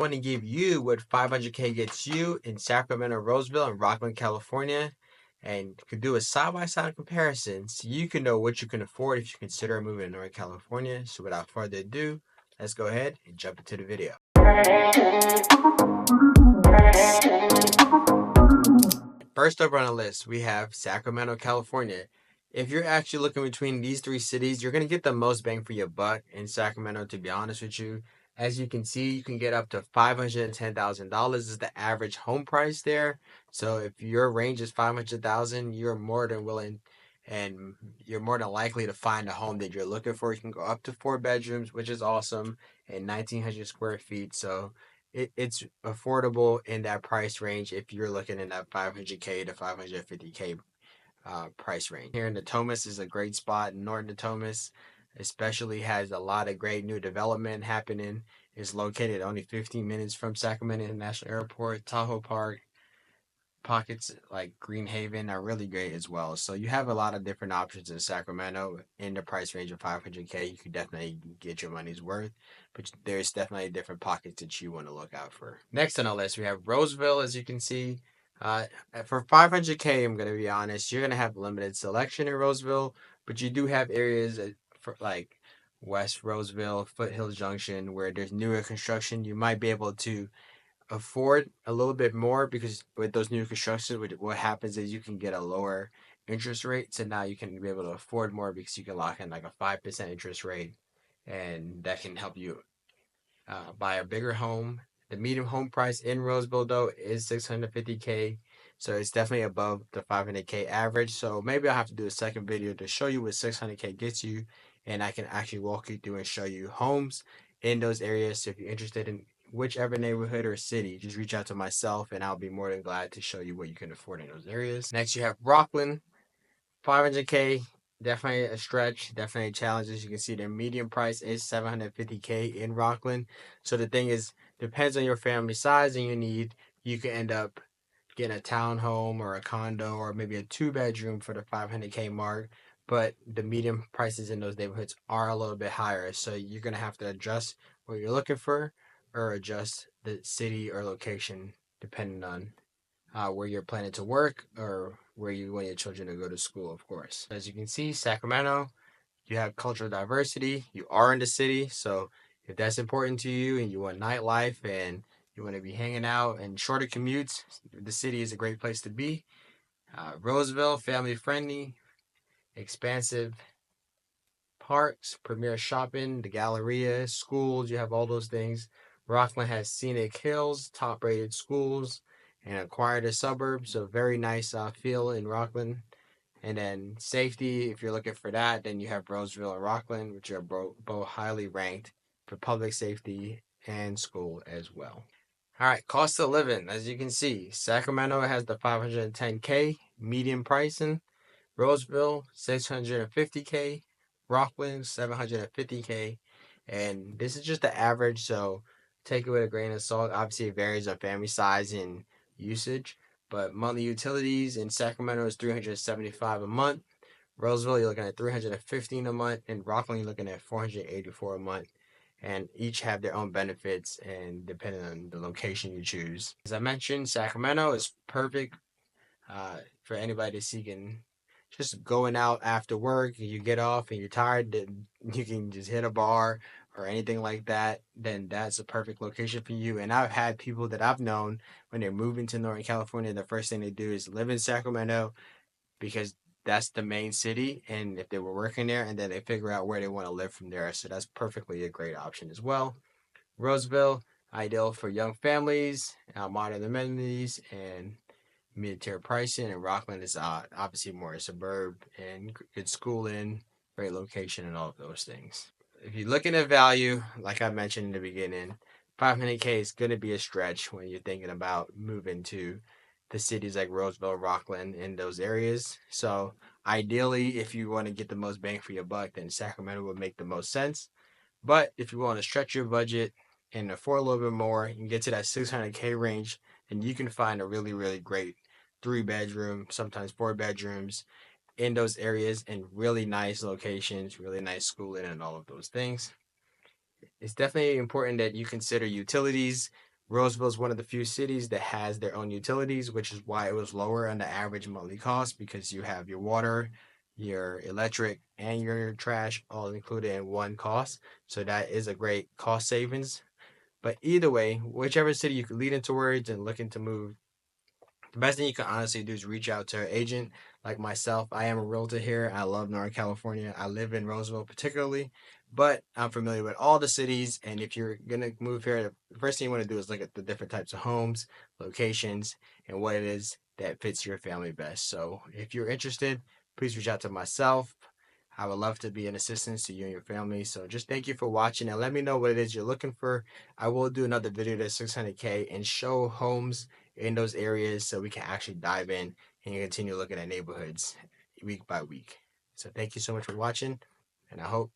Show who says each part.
Speaker 1: I want to give you what 500K gets you in Sacramento, Roseville, and Rocklin, California, and could do a side-by-side comparison so you can know what you can afford if you consider moving to Northern California. So without further ado, let's go ahead and jump into the video. First up on the list, we have Sacramento, California. If you're actually looking between these three cities, you're going to get the most bang for your buck in Sacramento, to be honest with you. As you can see, you can get up to $510,000 is the average home price there. So if your range is $500,000, you're more than willing and you're more than likely to find a home that you're looking for. You can go up to 4 bedrooms, which is awesome, and 1,900 square feet. So it's affordable in that price range if you're looking in that 500K to 550K price range. Here in Natomas is a great spot. North Natomas especially has a lot of great new development happening. It's located only 15 minutes from Sacramento International Airport. Tahoe Park, pockets like Green Haven are really great as well. So you have a lot of different options in Sacramento in the price range of 500K. You can definitely get your money's worth, but there's definitely different pockets that you want to look out for. Next on the list, we have Roseville, as you can see. Uh, for 500K, I'm going to be honest, you're going to have limited selection in Roseville, but you do have areas for like West Roseville, Foothills Junction, where there's newer construction. You might be able to afford a little bit more because with those new constructions, what happens is you can get a lower interest rate. So now you can be able to afford more because you can lock in like a 5% interest rate, and that can help you buy a bigger home. The median home price in Roseville though is 650K, so it's definitely above the 500K average. So maybe I'll have to do a second video to show you what 600K gets you, and I can actually walk you through and show you homes in those areas. So if you're interested in whichever neighborhood or city, just reach out to myself and I'll be more than glad to show you what you can afford in those areas. Next, you have Rocklin, 500K, definitely a stretch, definitely a challenge. As you can see, their median price is 750K in Rocklin. So the thing is, depends on your family size and your need. You can end up getting a townhome or a condo or maybe a 2 bedroom for the 500K mark. But the median prices in those neighborhoods are a little bit higher. So you're going to have to adjust what you're looking for or adjust the city or location depending on where you're planning to work or where you want your children to go to school, of course. As you can see, Sacramento, you have cultural diversity. You are in the city, so if that's important to you and you want nightlife and you want to be hanging out and shorter commutes, the city is a great place to be. Roseville, family friendly, expansive parks, premier shopping, the Galleria, schools, you have all those things. Rocklin has scenic hills, top rated schools, and a quieter suburbs, so very nice feel in Rocklin. And then safety, if you're looking for that, then you have Roseville and Rocklin, which are both highly ranked for public safety and school as well. All right, cost of living, as you can see, Sacramento has the 510K median pricing, Roseville 650K, Rocklin 750K, and this is just the average, so take it with a grain of salt. Obviously, it varies on family size and usage, but monthly utilities in Sacramento is $375 a month. Roseville, you're looking at $315 a month, and Rocklin, you're looking at $484 a month. And each have their own benefits and depending on the location you choose. As I mentioned, Sacramento is perfect for anybody seeking just going out after work and you get off and you're tired, then you can just hit a bar or anything like that, then that's a perfect location for you. And I've had people that I've known when they're moving to Northern California, the first thing they do is live in Sacramento because that's the main city. And if they were working there, and then they figure out where they want to live from there. So that's perfectly a great option as well. Roseville, ideal for young families, modern amenities, and mid-tier pricing, and Rocklin is obviously more a suburb and good schooling, great location, and all of those things. If you're looking at value, like I mentioned in the beginning, 500K is going to be a stretch when you're thinking about moving to the cities like Roseville, Rocklin, in those areas. So ideally, if you want to get the most bang for your buck, then Sacramento would make the most sense. But if you want to stretch your budget and afford a little bit more, you can get to that 600K range, and you can find a really, really great 3 bedroom, sometimes 4 bedrooms in those areas in really nice locations, really nice schooling, and all of those things. It's definitely important that you consider utilities Roseville is one of the few cities that has their own utilities, which is why it was lower on the average monthly cost because you have your water, your electric, and your trash all included in one cost. So that is a great cost savings. But either way, whichever city you could lead in towards and looking to move, the best thing you can honestly do is reach out to an agent like myself. I am a realtor here. I love Northern California. I live in Roseville particularly, but I'm familiar with all the cities. And if you're gonna move here, the first thing you want to do is look at the different types of homes, locations, and what it is that fits your family best. So if you're interested, please reach out to myself. I would love to be an assistance to you and your family. So just thank you for watching and let me know what it is you're looking for. I will do another video that's 600K and show homes in those areas so we can actually dive in and continue looking at neighborhoods week by week. So thank you so much for watching, and I hope